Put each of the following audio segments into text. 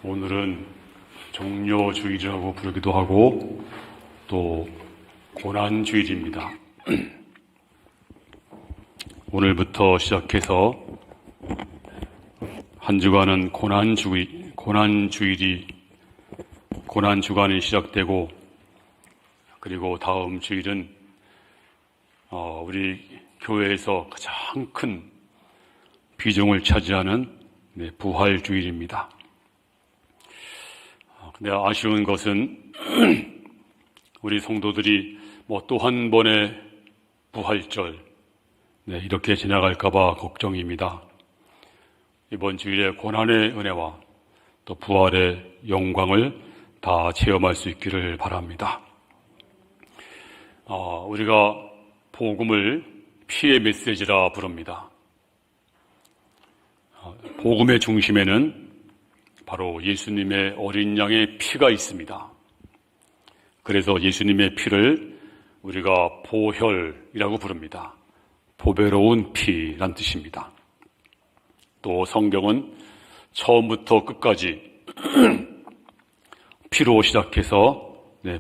오늘은 종료주일이라고 부르기도 하고 또 고난주일입니다. 오늘부터 시작해서 한 주간은 고난주간이 시작되고, 그리고 다음 주일은 우리 교회에서 가장 큰 비중을 차지하는 부활주일입니다. 근데 아쉬운 것은 우리 성도들이 또 한 번의 부활절 이렇게 지나갈까봐 걱정입니다. 이번 주일에 고난의 은혜와 또 부활의 영광을 다 체험할 수 있기를 바랍니다. 우리가 복음을 피의 메시지라 부릅니다. 복음의 중심에는 바로 예수님의 어린 양의 피가 있습니다. 그래서 예수님의 피를 우리가 보혈이라고 부릅니다. 보배로운 피란 뜻입니다. 또 성경은 처음부터 끝까지 피로 시작해서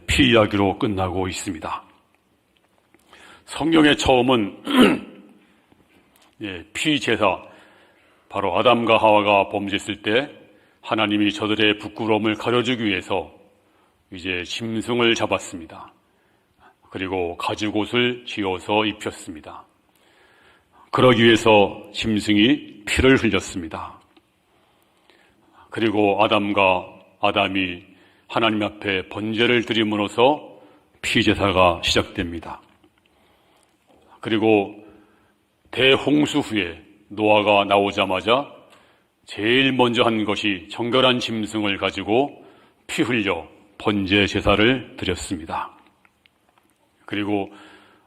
피 이야기로 끝나고 있습니다. 성경의 처음은 피 제사, 바로 아담과 하와가 범죄했을 때 하나님이 저들의 부끄러움을 가려주기 위해서 이제 짐승을 잡았습니다. 그리고 가죽옷을 지어서 입혔습니다. 그러기 위해서 짐승이 피를 흘렸습니다. 그리고 아담이 하나님 앞에 번제를 드림으로써 피제사가 시작됩니다. 그리고 대홍수 후에 노아가 나오자마자 제일 먼저 한 것이 정결한 짐승을 가지고 피 흘려 번제 제사를 드렸습니다. 그리고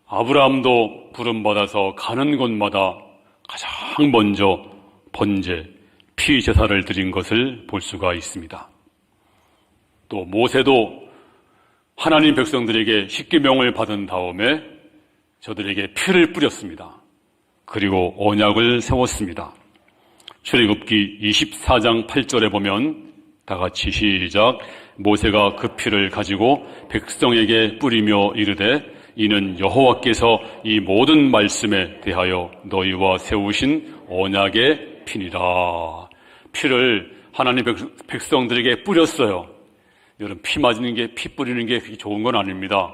아브라함도 부름받아서 가는 곳마다 가장 먼저 번제, 피 제사를 드린 것을 볼 수가 있습니다. 또 모세도 하나님 백성들에게 십계명을 받은 다음에 저들에게 피를 뿌렸습니다. 그리고 언약을 세웠습니다. 출애굽기 24장 8절에 보면 다 같이 시작. 모세가 그 피를 가지고 백성에게 뿌리며 이르되 이는 여호와께서 이 모든 말씀에 대하여 너희와 세우신 언약의 피니라. 피를 하나님 백성들에게 뿌렸어요. 여러분, 피 맞는 게, 피 뿌리는 게 그렇게 좋은 건 아닙니다.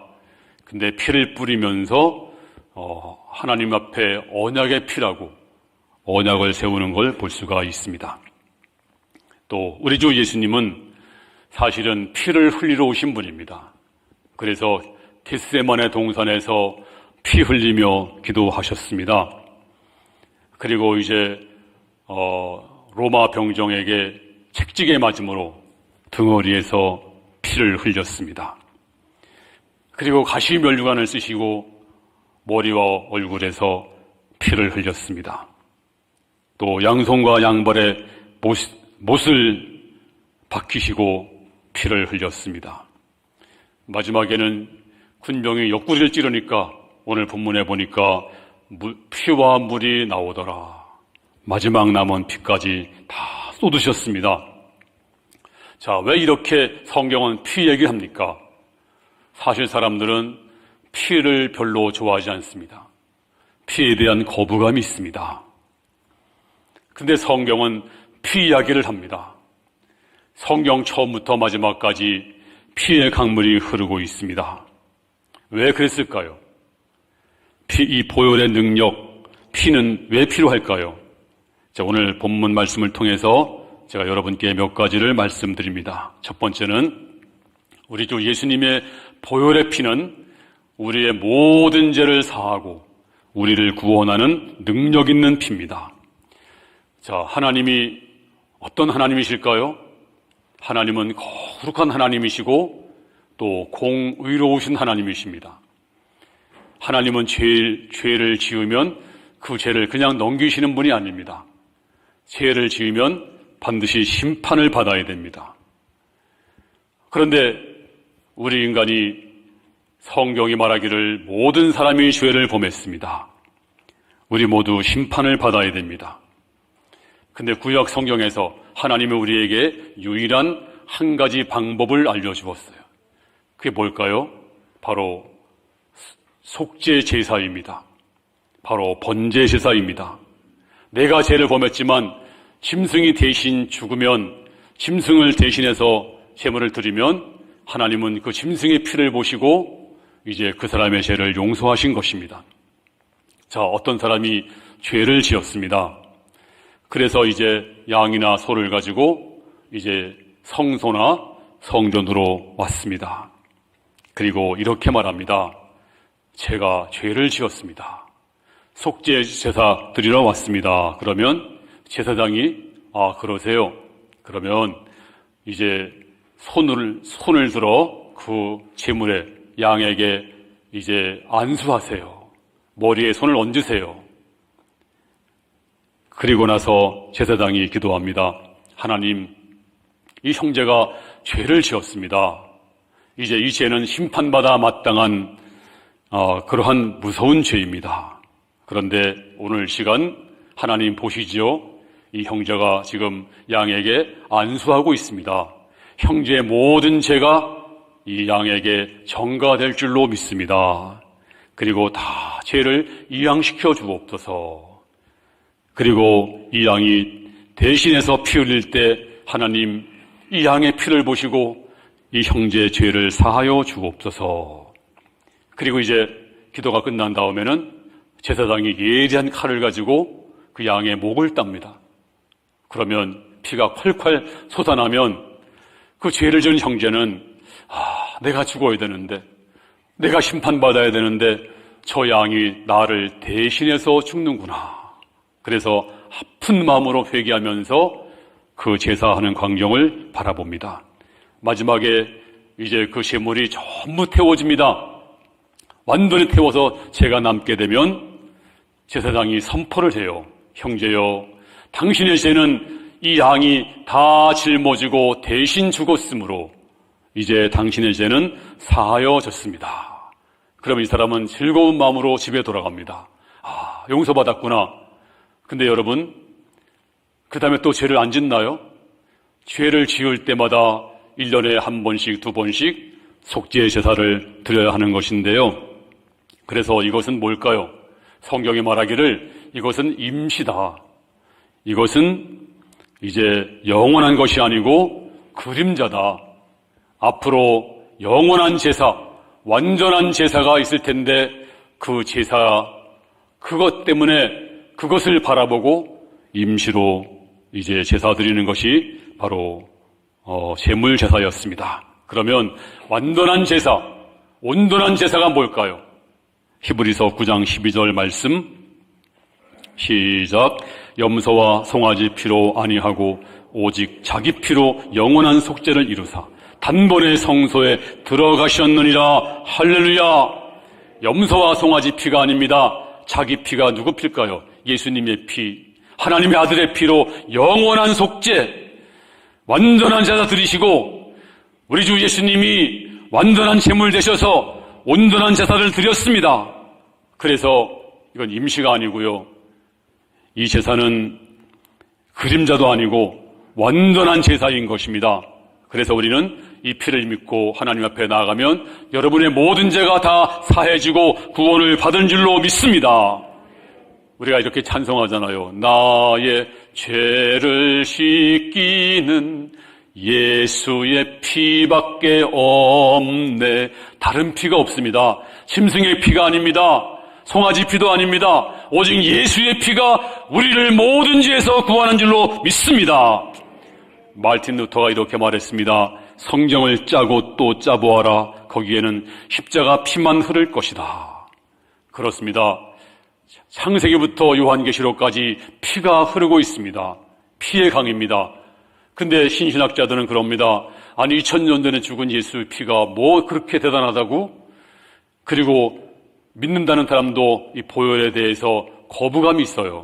근데 피를 뿌리면서 하나님 앞에 언약의 피라고 언약을 세우는 걸 볼 수가 있습니다. 또 우리 주 예수님은 사실은 피를 흘리러 오신 분입니다. 그래서 겟세마네 동산에서 피 흘리며 기도하셨습니다. 그리고 이제 로마 병정에게 책찍에 맞음으로 등허리에서 피를 흘렸습니다. 그리고 가시면류관을 쓰시고 머리와 얼굴에서 피를 흘렸습니다. 또 양손과 양발에 못을 박히시고 피를 흘렸습니다. 마지막에는 군병이 옆구리를 찌르니까 오늘 본문에 보니까 피와 물이 나오더라. 마지막 남은 피까지 다 쏟으셨습니다. 자, 왜 이렇게 성경은 피 얘기합니까? 사실 사람들은 피를 별로 좋아하지 않습니다. 피에 대한 거부감이 있습니다. 근데 성경은 피 이야기를 합니다. 성경 처음부터 마지막까지 피의 강물이 흐르고 있습니다. 왜 그랬을까요? 이 보혈의 능력, 피는 왜 필요할까요? 자, 오늘 본문 말씀을 통해서 제가 여러분께 몇 가지를 말씀드립니다. 첫 번째는 우리 주 예수님의 보혈의 피는 우리의 모든 죄를 사하고 우리를 구원하는 능력 있는 피입니다. 자, 하나님이 어떤 하나님이실까요? 하나님은 거룩한 하나님이시고 또 공의로우신 하나님이십니다. 하나님은 죄를 지으면 그 죄를 그냥 넘기시는 분이 아닙니다. 죄를 지으면 반드시 심판을 받아야 됩니다. 그런데 우리 인간이 성경이 말하기를 모든 사람이 죄를 범했습니다. 우리 모두 심판을 받아야 됩니다. 근데 구약 성경에서 하나님은 우리에게 유일한 한 가지 방법을 알려주었어요. 그게 뭘까요? 바로 속죄 제사입니다. 바로 번제 제사입니다. 내가 죄를 범했지만 짐승이 대신 죽으면, 짐승을 대신해서 제물을 드리면 하나님은 그 짐승의 피를 보시고 이제 그 사람의 죄를 용서하신 것입니다. 자, 어떤 사람이 죄를 지었습니다. 그래서 이제 양이나 소를 가지고 이제 성소나 성전으로 왔습니다. 그리고 이렇게 말합니다. 제가 죄를 지었습니다. 속죄 제사 드리러 왔습니다. 그러면 제사장이 그러세요. 그러면 이제 손을 들어 그 제물에 양에게 이제 안수하세요. 머리에 손을 얹으세요. 그리고 나서 제사장이 기도합니다. 하나님, 이 형제가 죄를 지었습니다. 이제 이 죄는 심판받아 마땅한 그러한 무서운 죄입니다. 그런데 오늘 시간 하나님 보시지요? 이 형제가 지금 양에게 안수하고 있습니다. 형제의 모든 죄가 이 양에게 전가될 줄로 믿습니다. 그리고 다 죄를 이양시켜 주옵소서. 그리고 이 양이 대신해서 피 흘릴 때 하나님 이 양의 피를 보시고 이 형제의 죄를 사하여 주옵소서. 그리고 이제 기도가 끝난 다음에는 제사장이 예리한 칼을 가지고 그 양의 목을 땁니다. 그러면 피가 콸콸 솟아나면 그 죄를 지은 형제는 내가 죽어야 되는데, 내가 심판받아야 되는데 저 양이 나를 대신해서 죽는구나. 그래서 아픈 마음으로 회개하면서 그 제사하는 광경을 바라봅니다. 마지막에 이제 그 제물이 전부 태워집니다. 완전히 태워서 죄가 남게 되면 제사장이 선포를 해요. 형제여, 당신의 죄는 이 양이 다 짊어지고 대신 죽었으므로 이제 당신의 죄는 사하여졌습니다. 그럼 이 사람은 즐거운 마음으로 집에 돌아갑니다. 용서받았구나. 근데 여러분, 그 다음에 또 죄를 안 짓나요? 죄를 지을 때마다 1년에 한 번씩, 두 번씩 속죄 제사를 드려야 하는 것인데요. 그래서 이것은 뭘까요? 성경이 말하기를 이것은 임시다. 이것은 이제 영원한 것이 아니고 그림자다. 앞으로 영원한 제사, 완전한 제사가 있을 텐데 그 제사, 그것 때문에 그것을 바라보고 임시로 이제 제사 드리는 것이 바로 제물 제사였습니다. 그러면 완전한 제사, 온전한 제사가 뭘까요? 히브리서 9장 12절 말씀 시작. 염소와 송아지 피로 아니하고 오직 자기 피로 영원한 속죄를 이루사 단번에 성소에 들어가셨느니라. 할렐루야. 염소와 송아지 피가 아닙니다. 자기 피가 누구 피일까요? 예수님의 피, 하나님의 아들의 피로 영원한 속죄, 완전한 제사 드리시고 우리 주 예수님이 완전한 제물 되셔서 온전한 제사를 드렸습니다. 그래서 이건 임시가 아니고요, 이 제사는 그림자도 아니고 완전한 제사인 것입니다. 그래서 우리는 이 피를 믿고 하나님 앞에 나아가면 여러분의 모든 죄가 다 사해지고 구원을 받은 줄로 믿습니다. 우리가 이렇게 찬송하잖아요. 나의 죄를 씻기는 예수의 피밖에 없네. 다른 피가 없습니다. 짐승의 피가 아닙니다. 송아지 피도 아닙니다. 오직 예수의 피가 우리를 모든 죄에서 구하는 줄로 믿습니다. 마르틴 루터가 이렇게 말했습니다. 성경을 짜고 또 짜보아라. 거기에는 십자가 피만 흐를 것이다. 그렇습니다. 창세기부터 요한계시록까지 피가 흐르고 있습니다. 피의 강입니다. 근데 신신학자들은 그럽니다. 아니 2000년 전에 죽은 예수의 피가 뭐 그렇게 대단하다고? 그리고 믿는다는 사람도 이 보혈에 대해서 거부감이 있어요.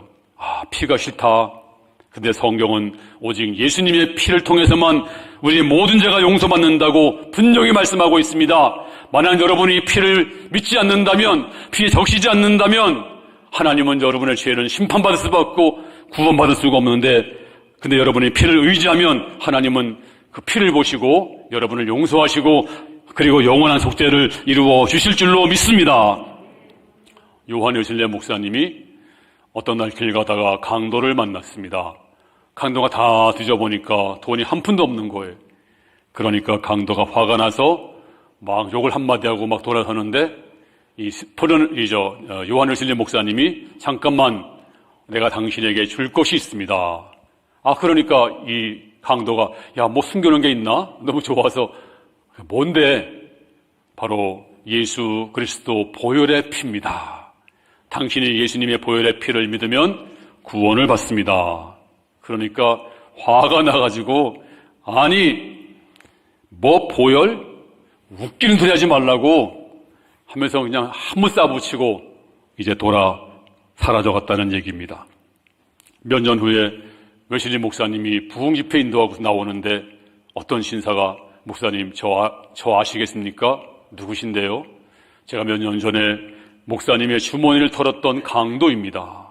피가 싫다. 근데 성경은 오직 예수님의 피를 통해서만 우리의 모든 죄가 용서받는다고 분명히 말씀하고 있습니다. 만약 여러분이 피를 믿지 않는다면, 피에 적시지 않는다면 하나님은 여러분의 죄는 심판받을 수밖에 없고 구원받을 수가 없는데 근데 여러분이 피를 의지하면 하나님은 그 피를 보시고 여러분을 용서하시고 그리고 영원한 속죄를 이루어 주실 줄로 믿습니다. 요한 웨슬리 목사님이 어떤 날 길 가다가 강도를 만났습니다. 강도가 다 뒤져보니까 돈이 한 푼도 없는 거예요. 그러니까 강도가 화가 나서 막 욕을 한마디 하고 막 돌아서는데 요한 웨슬리 목사님이 잠깐만 내가 당신에게 줄 것이 있습니다. 그러니까 이 강도가 뭐 숨겨놓은 게 있나? 너무 좋아서 뭔데? 바로 예수 그리스도 보혈의 피입니다. 당신이 예수님의 보혈의 피를 믿으면 구원을 받습니다. 그러니까 화가 나가지고 보혈? 웃기는 소리 하지 말라고 하면서 그냥 한번 싸붙이고 이제 사라져갔다는 얘기입니다. 몇 년 후에 웨슬리 목사님이 부흥 집회 인도하고 나오는데 어떤 신사가 목사님 저 아시겠습니까? 누구신데요? 제가 몇 년 전에 목사님의 주머니를 털었던 강도입니다.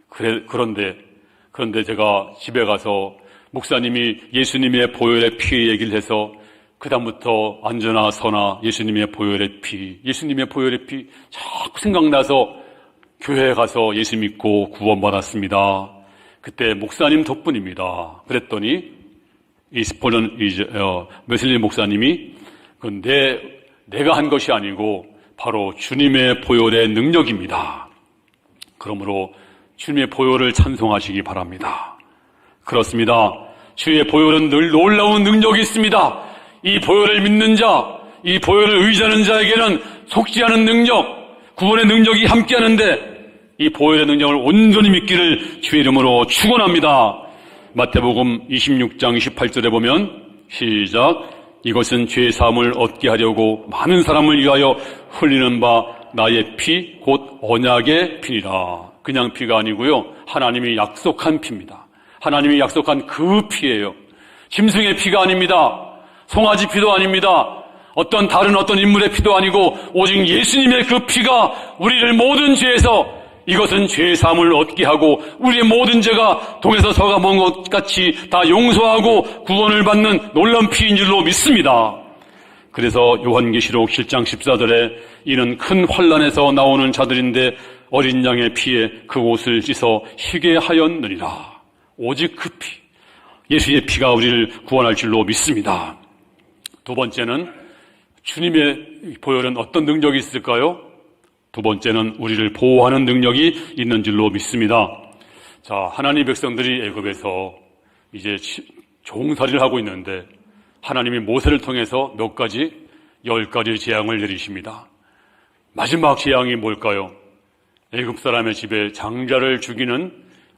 그런데 제가 집에 가서 목사님이 예수님의 보혈의 피 얘기를 해서 그다음부터 안전하 선하 예수님의 보혈의 피 자꾸 생각나서 교회에 가서 예수 믿고 구원받았습니다. 그때 목사님 덕분입니다. 그랬더니 웨슬리 목사님이 내가 한 것이 아니고 바로 주님의 보혈의 능력입니다. 그러므로 주님의 보혈을 찬송하시기 바랍니다. 그렇습니다. 주의 보혈은 늘 놀라운 능력이 있습니다. 이 보혈을 믿는 자, 이 보혈을 의지하는 자에게는 속지 않은 능력, 구원의 능력이 함께하는데 이 보혈의 능력을 온전히 믿기를 주의 이름으로 축원합니다. 마태복음 26장 28절에 보면 시작. 이것은 죄 사함을 얻게 하려고 많은 사람을 위하여 흘리는 바 나의 피 곧 언약의 피니라. 그냥 피가 아니고요. 하나님이 약속한 피입니다. 하나님이 약속한 그 피예요. 짐승의 피가 아닙니다. 송아지 피도 아닙니다. 다른 어떤 인물의 피도 아니고 오직 예수님의 그 피가 우리를 모든 죄에서 이것은 죄 사함을 얻게 하고 우리의 모든 죄가 동에서 서가 먼 것 같이 다 용서하고 구원을 받는 놀라운 피인 줄로 믿습니다. 그래서 요한계시록 7장 14절에 이는 큰 환난에서 나오는 자들인데 어린 양의 피에 그 옷을 씻어 희게 하였느니라. 오직 그 피, 예수의 피가 우리를 구원할 줄로 믿습니다. 두 번째는 주님의 보혈은 어떤 능력이 있을까요? 두 번째는 우리를 보호하는 능력이 있는 줄로 믿습니다. 자, 하나님 백성들이 애굽에서 이제 종살이를 하고 있는데 하나님이 모세를 통해서 10가지 재앙을 내리십니다. 마지막 재앙이 뭘까요? 애굽 사람의 집에 장자를 죽이는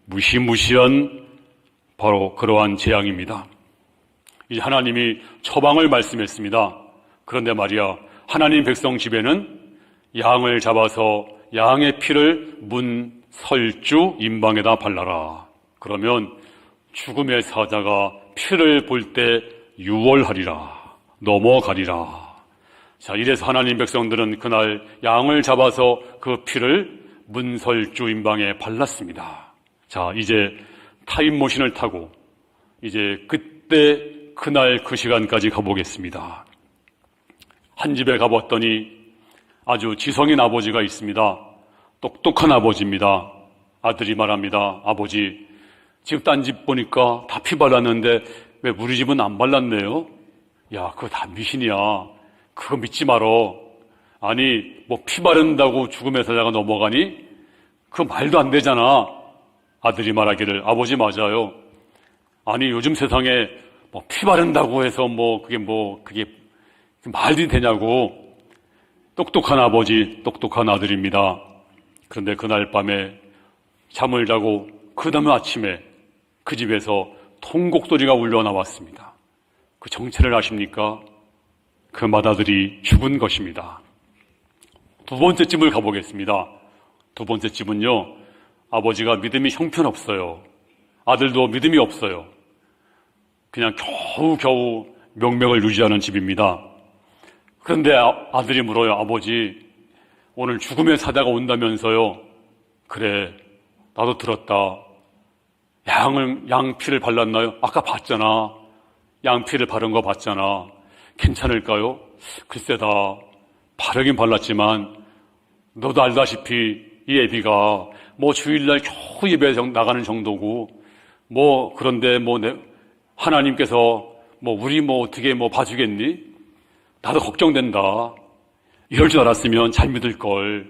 무시무시한 바로 그러한 재앙입니다. 이제 하나님이 처방을 말씀했습니다. 그런데 말이야, 하나님 백성 집에는 양을 잡아서 양의 피를 문 설주 임방에다 발라라. 그러면 죽음의 사자가 피를 볼 때 유월하리라. 넘어가리라. 자, 이래서 하나님 백성들은 그날 양을 잡아서 그 피를 문설주 임방에 발랐습니다. 자, 이제 타임머신을 타고 이제 그날 그 시간까지 가보겠습니다. 한 집에 가봤더니 아주 지성인 아버지가 있습니다. 똑똑한 아버지입니다. 아들이 말합니다. 아버지, 지금 딴 집 보니까 다 피 발랐는데 왜 우리 집은 안 발랐네요? 야, 그거 다 미신이야. 그거 믿지 말어. 아니, 피 바른다고 죽음의 사자가 넘어가니? 그거 말도 안 되잖아. 아들이 말하기를, 아버지 맞아요. 아니, 요즘 세상에 피 바른다고 해서 그게 말이 되냐고. 똑똑한 아버지, 똑똑한 아들입니다. 그런데 그날 밤에 잠을 자고 그 다음 아침에 그 집에서 통곡소리가 울려 나왔습니다. 그 정체를 아십니까? 그 맏아들이 죽은 것입니다. 두 번째 집을 가보겠습니다. 두 번째 집은요, 아버지가 믿음이 형편없어요. 아들도 믿음이 없어요. 그냥 겨우겨우 명맥을 유지하는 집입니다. 그런데 아들이 물어요. 아버지, 오늘 죽음의 사자가 온다면서요? 그래, 나도 들었다. 양 피를 발랐나요? 아까 봤잖아. 양 피를 바른 거 봤잖아. 괜찮을까요? 글쎄다. 바르긴 발랐지만 너도 알다시피 이 애비가 뭐 주일날 겨우 예배 나가는 정도고 그런데 하나님께서 우리 어떻게 봐주겠니? 나도 걱정된다. 이럴 줄 알았으면 잘 믿을 걸.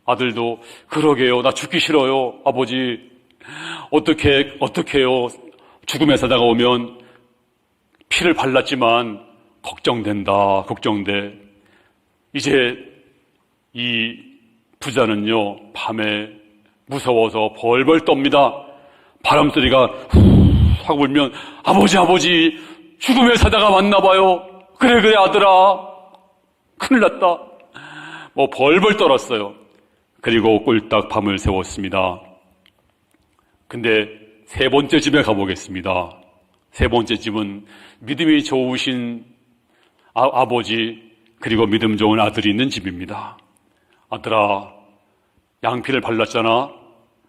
아들도 그러게요. 나 죽기 싫어요. 아버지 어떡해요. 죽음의 사자가 오면 피를 발랐지만 걱정된다. 걱정돼. 이제 이 부자는요, 밤에 무서워서 벌벌 떱니다. 바람소리가 후 하고 불면 아버지 죽음의 사자가 왔나 봐요. 그래 아들아, 큰일 났다. 벌벌 떨었어요. 그리고 꼴딱 밤을 새웠습니다. 근데 세 번째 집에 가보겠습니다. 세 번째 집은 믿음이 좋으신 아버지 그리고 믿음 좋은 아들이 있는 집입니다. 아들아, 양피를 발랐잖아.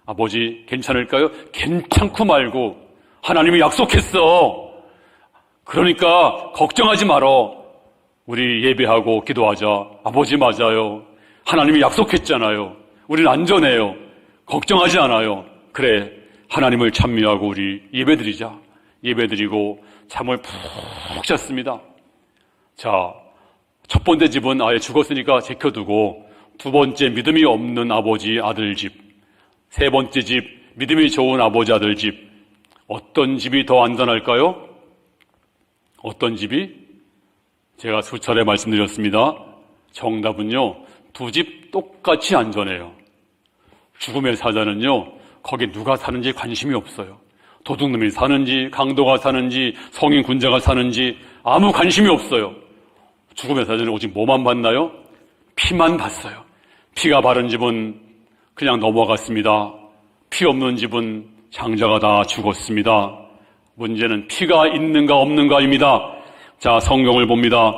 아버지 괜찮을까요? 괜찮고 말고 하나님이 약속했어. 그러니까 걱정하지 말어. 우리 예배하고 기도하자. 아버지 맞아요. 하나님이 약속했잖아요. 우리는 안전해요. 걱정하지 않아요. 그래, 하나님을 찬미하고 우리 예배드리자. 예배드리고 잠을 푹 잤습니다. 자, 첫 번째 집은 아예 죽었으니까 제껴두고 두 번째 믿음이 없는 아버지 아들 집, 세 번째 집 믿음이 좋은 아버지 아들 집, 어떤 집이 더 안전할까요? 어떤 집이? 제가 수차례 말씀드렸습니다. 정답은요, 두 집 똑같이 안전해요. 죽음의 사자는요, 거기 누가 사는지 관심이 없어요. 도둑놈이 사는지 강도가 사는지 성인 군자가 사는지 아무 관심이 없어요. 죽음의 사자는 오직 뭐만 봤나요? 피만 봤어요. 피가 바른 집은 그냥 넘어갔습니다. 피 없는 집은 장자가 다 죽었습니다. 문제는 피가 있는가 없는가입니다. 자, 성경을 봅니다.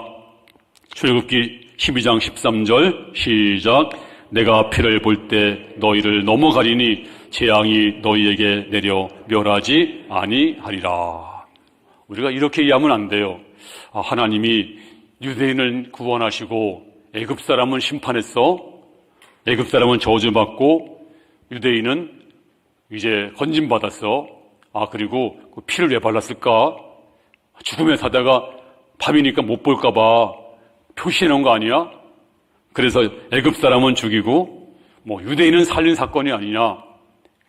출애굽기 12장 13절 시작. 내가 피를 볼 때 너희를 넘어가리니 재앙이 너희에게 내려 멸하지 아니하리라. 우리가 이렇게 이해하면 안 돼요. 하나님이 유대인을 구원하시고 애굽 사람은 심판했어. 애굽 사람은 저주받고 유대인은 이제 건진받았어. 그리고 그 피를 왜 발랐을까? 죽음의 사자가 밤이니까 못 볼까 봐 표시해 놓은 거 아니야? 그래서 애굽 사람은 죽이고 유대인은 살린 사건이 아니냐?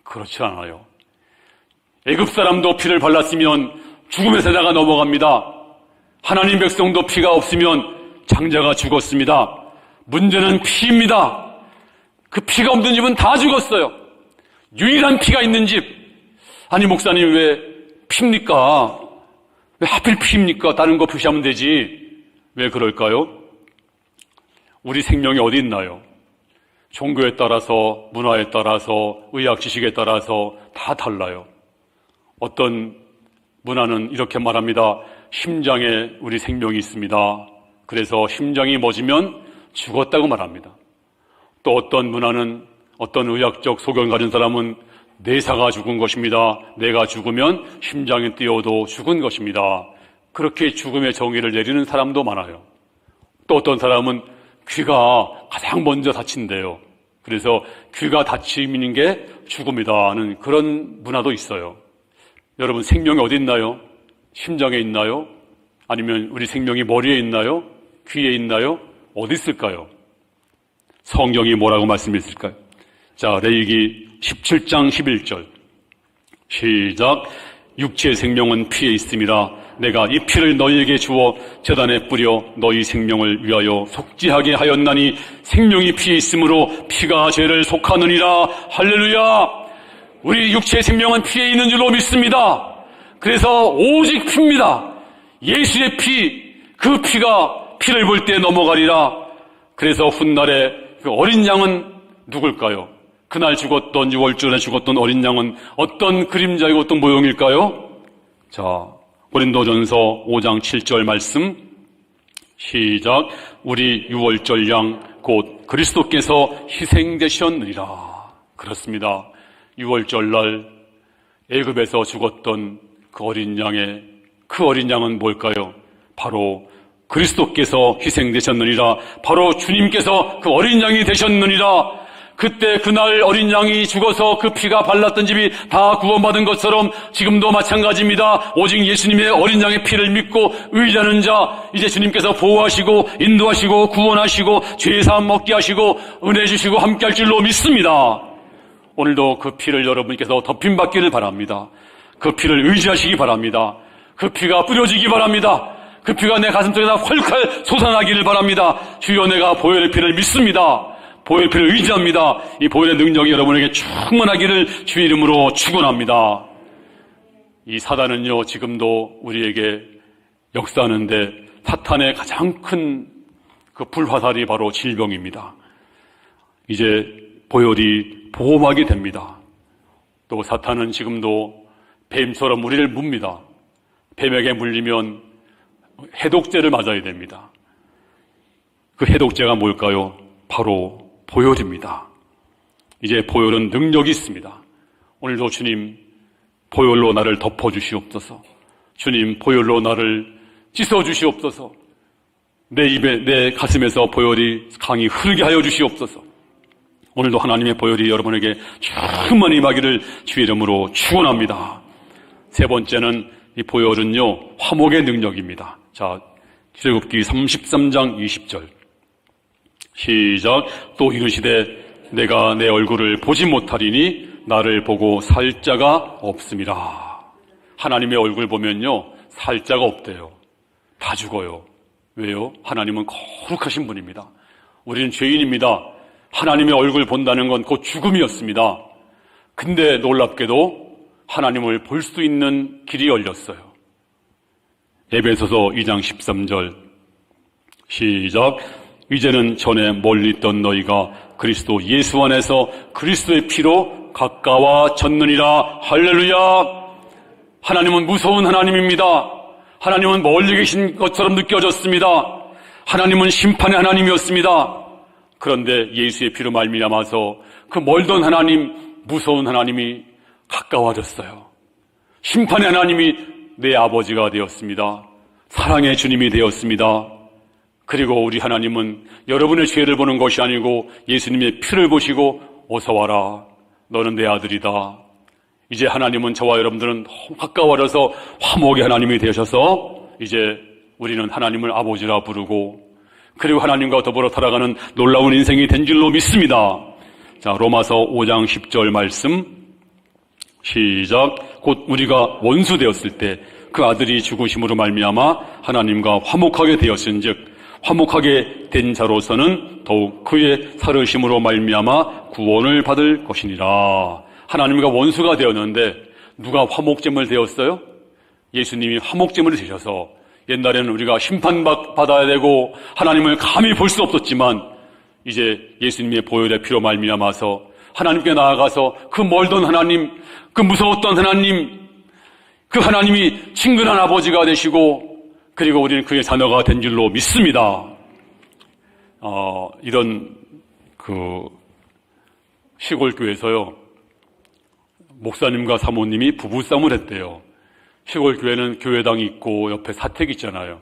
그렇지 않아요. 애굽 사람도 피를 발랐으면 죽음의 사자가 넘어갑니다. 하나님 백성도 피가 없으면 장자가 죽었습니다. 문제는 피입니다. 그 피가 없는 집은 다 죽었어요. 유일한 피가 있는 집. 아니 목사님 왜 피입니까? 왜 하필 피입니까? 다른 거 표시하면 되지. 왜 그럴까요? 우리 생명이 어디 있나요? 종교에 따라서, 문화에 따라서, 의학 지식에 따라서 다 달라요. 어떤 문화는 이렇게 말합니다. 심장에 우리 생명이 있습니다. 그래서 심장이 멎으면 죽었다고 말합니다. 또 어떤 문화는, 어떤 의학적 소견을 가진 사람은 뇌사가 죽은 것입니다. 뇌가 죽으면 심장이 뛰어도 죽은 것입니다. 그렇게 죽음의 정의를 내리는 사람도 많아요. 또 어떤 사람은 귀가 가장 먼저 다친대요. 그래서 귀가 다치는 게 죽음이다는 그런 문화도 있어요. 여러분, 생명이 어디 있나요? 심장에 있나요? 아니면 우리 생명이 머리에 있나요? 귀에 있나요? 어디 있을까요? 성경이 뭐라고 말씀했을까요? 자, 레위기 17장 11절 시작. 육체의 생명은 피에 있음이라 내가 이 피를 너희에게 주어 제단에 뿌려 너희 생명을 위하여 속죄하게 하였나니 생명이 피에 있으므로 피가 죄를 속하느니라. 할렐루야. 우리 육체의 생명은 피에 있는 줄로 믿습니다. 그래서 오직 피입니다. 예수의 피, 그 피가 피를 볼 때 넘어가리라. 그래서 훗날에 그 어린 양은 누굴까요? 그날 죽었던 6월 전에 죽었던 어린 양은 어떤 그림자이고 어떤 모형일까요? 자, 고린도전서 5장 7절 말씀 시작. 우리 6월절 양 곧 그리스도께서 희생되셨느니라. 그렇습니다. 6월절 날 애굽에서 죽었던 그 어린 양은 뭘까요? 바로 그리스도께서 희생되셨느니라. 바로 주님께서 그 어린 양이 되셨느니라. 그때 그날 어린 양이 죽어서 그 피가 발랐던 집이 다 구원받은 것처럼 지금도 마찬가지입니다. 오직 예수님의 어린 양의 피를 믿고 의지하는 자, 이제 주님께서 보호하시고 인도하시고 구원하시고 죄사함 먹게 하시고 은혜 주시고 함께 할 줄로 믿습니다. 오늘도 그 피를 여러분께서 덮임받기를 바랍니다. 그 피를 의지하시기 바랍니다. 그 피가 뿌려지기 바랍니다. 그 피가 내 가슴속에서 헐컬 솟아나기를 바랍니다. 주여, 내가 보혈의 피를 믿습니다. 보혈의 피를 의지합니다. 이 보혈의 능력이 여러분에게 충만하기를 주의 이름으로 축원합니다. 이 사단은요, 지금도 우리에게 역사하는데 사탄의 가장 큰 그 불화살이 바로 질병입니다. 이제 보혈이 보호막이 됩니다. 또 사탄은 지금도 뱀처럼 우리를 뭅니다. 뱀에게 물리면 해독제를 맞아야 됩니다. 그 해독제가 뭘까요? 바로 보혈입니다. 이제 보혈은 능력이 있습니다. 오늘도 주님, 보혈로 나를 덮어주시옵소서. 주님, 보혈로 나를 씻어주시옵소서. 내 입에, 내 가슴에서 보혈이 강히 흐르게 하여 주시옵소서. 오늘도 하나님의 보혈이 여러분에게 충만히 임하기를 주의 이름으로 축원합니다. 세 번째는 이 보혈은요, 화목의 능력입니다. 자, 출애굽기 33장 20절 시작. 또 이르시되 내가 내 얼굴을 보지 못하리니 나를 보고 살 자가 없음이라. 하나님의 얼굴 보면요, 살 자가 없대요. 다 죽어요. 왜요? 하나님은 거룩하신 분입니다. 우리는 죄인입니다. 하나님의 얼굴 본다는 건 곧 죽음이었습니다. 근데 놀랍게도 하나님을 볼 수 있는 길이 열렸어요. 에베소서 2장 13절 시작. 이제는 전에 멀리 있던 너희가 그리스도 예수 안에서 그리스도의 피로 가까워졌느니라. 할렐루야. 하나님은 무서운 하나님입니다. 하나님은 멀리 계신 것처럼 느껴졌습니다. 하나님은 심판의 하나님이었습니다. 그런데 예수의 피로 말미암아서 그 멀던 하나님, 무서운 하나님이 가까워졌어요. 심판의 하나님이 내 아버지가 되었습니다. 사랑의 주님이 되었습니다. 그리고 우리 하나님은 여러분의 죄를 보는 것이 아니고 예수님의 피를 보시고 어서 와라, 너는 내 아들이다. 이제 하나님은 저와 여러분들은 가까워져서 화목의 하나님이 되셔서 이제 우리는 하나님을 아버지라 부르고 그리고 하나님과 더불어 살아가는 놀라운 인생이 된 줄로 믿습니다. 자, 로마서 5장 10절 말씀 시작. 곧 우리가 원수 되었을 때 그 아들이 죽으심으로 말미암아 하나님과 화목하게 되었은즉 화목하게 된 자로서는 더욱 그의 살으심으로 말미암아 구원을 받을 것이니라. 하나님과 원수가 되었는데 누가 화목제물 되었어요? 예수님이 화목제물이 되셔서 옛날에는 우리가 심판받아야 되고 하나님을 감히 볼 수 없었지만 이제 예수님의 보혈의 피로 말미암아서 하나님께 나아가서 그 멀던 하나님, 그 무서웠던 하나님, 그 하나님이 친근한 아버지가 되시고 그리고 우리는 그의 자녀가 된 줄로 믿습니다. 이런 그 시골 교회에서요, 목사님과 사모님이 부부싸움을 했대요. 시골 교회는 교회당이 있고 옆에 사택이 있잖아요.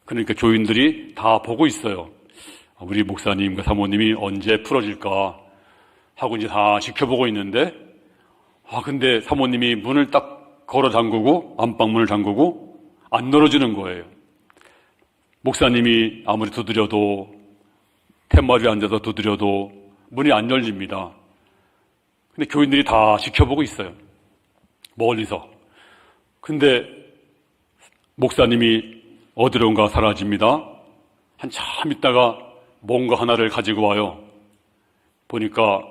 그러니까 교인들이 다 보고 있어요. 우리 목사님과 사모님이 언제 풀어질까 하고 이제 다 지켜보고 있는데, 근데 사모님이 문을 딱 걸어 잠그고 안방문을 잠그고 안 열어주는 거예요. 목사님이 아무리 두드려도, 툇마루에 앉아서 두드려도 문이 안 열립니다. 근데 교인들이 다 지켜보고 있어요, 멀리서. 근데 목사님이 어디론가 사라집니다. 한참 있다가 뭔가 하나를 가지고 와요. 보니까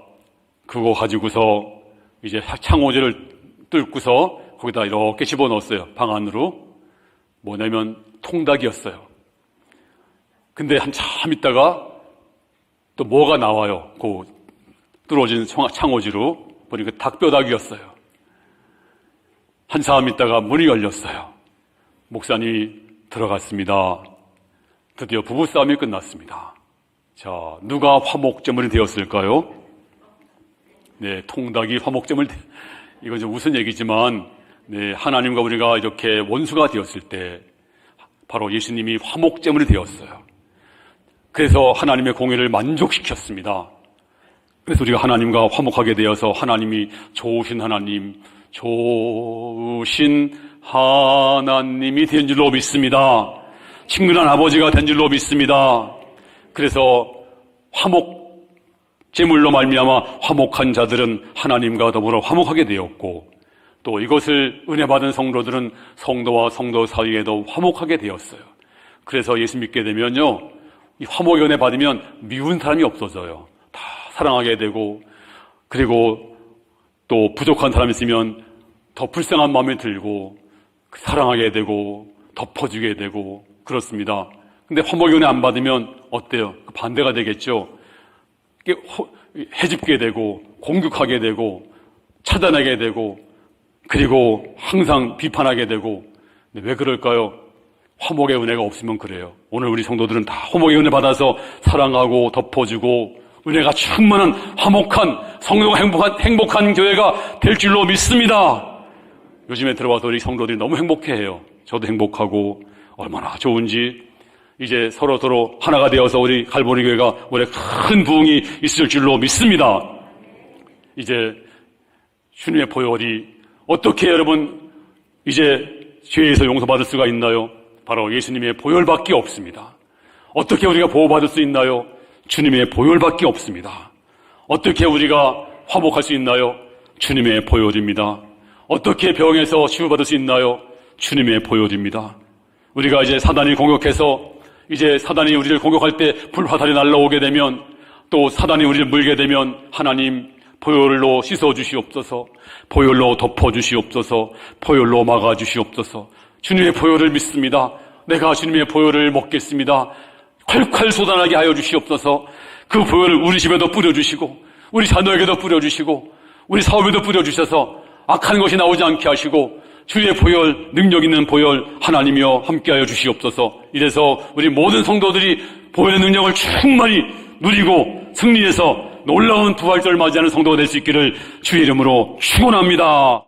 그거 가지고서 이제 창호지를 뚫고서 거기다 이렇게 집어넣었어요, 방 안으로. 뭐냐면 통닭이었어요. 근데 한참 있다가 또 뭐가 나와요. 그 뚫어진 창호지로. 보니까 닭뼈다귀였어요. 한참 있다가 문이 열렸어요. 목사님이 들어갔습니다. 드디어 부부싸움이 끝났습니다. 자, 누가 화목제물이 되었을까요? 네, 통닭이 화목제물 이건 좀 무슨 얘기지만, 네, 하나님과 우리가 이렇게 원수가 되었을 때 바로 예수님이 화목제물이 되었어요. 그래서 하나님의 공의를 만족시켰습니다. 그래서 우리가 하나님과 화목하게 되어서 하나님이 좋으신 하나님이 된 줄로 믿습니다. 친근한 아버지가 된 줄로 믿습니다. 그래서 화목제물로 말미암아 화목한 자들은 하나님과 더불어 화목하게 되었고, 또 이것을 은혜 받은 성도들은 성도와 성도 사이에도 화목하게 되었어요. 그래서 예수 믿게 되면요, 이 화목의 은혜 받으면 미운 사람이 없어져요. 다 사랑하게 되고, 그리고 또 부족한 사람이 있으면 더 불쌍한 마음이 들고 사랑하게 되고 덮어주게 되고 그렇습니다. 근데 화목의 은혜 안 받으면 어때요? 반대가 되겠죠. 해집게 되고 공격하게 되고 차단하게 되고 그리고 항상 비판하게 되고. 왜 그럴까요? 화목의 은혜가 없으면 그래요. 오늘 우리 성도들은 다 화목의 은혜 받아서 사랑하고 덮어주고 은혜가 충만한 화목한 성도가 행복한 교회가 될 줄로 믿습니다. 요즘에 들어와서 우리 성도들이 너무 행복해해요. 저도 행복하고 얼마나 좋은지. 이제 서로 하나가 되어서 우리 갈보리 교회가 올해 큰 부흥이 있을 줄로 믿습니다. 이제 주님의 보혈이 어떻게 여러분 이제 죄에서 용서받을 수가 있나요? 바로 예수님의 보혈밖에 없습니다. 어떻게 우리가 보호받을 수 있나요? 주님의 보혈밖에 없습니다. 어떻게 우리가 화목할 수 있나요? 주님의 보혈입니다. 어떻게 병에서 치유받을 수 있나요? 주님의 보혈입니다. 우리가 이제 사단이 공격해서 이제 사단이 우리를 공격할 때 불화살이 날라오게 되면, 또 사단이 우리를 물게 되면 하나님 보혈로 씻어주시옵소서, 보혈로 덮어주시옵소서, 보혈로 막아주시옵소서. 주님의 보혈을 믿습니다. 내가 주님의 보혈을 먹겠습니다. 콸콸 쏟아나게 하여 주시옵소서. 그 보혈을 우리 집에도 뿌려주시고 우리 자녀에게도 뿌려주시고 우리 사업에도 뿌려주셔서 악한 것이 나오지 않게 하시고 주의 보혈, 능력 있는 보혈 하나님이여 함께하여 주시옵소서. 이래서 우리 모든 성도들이 보혈의 능력을 충만히 누리고 승리해서 놀라운 부활절을 맞이하는 성도가 될 수 있기를 주의 이름으로 축원합니다.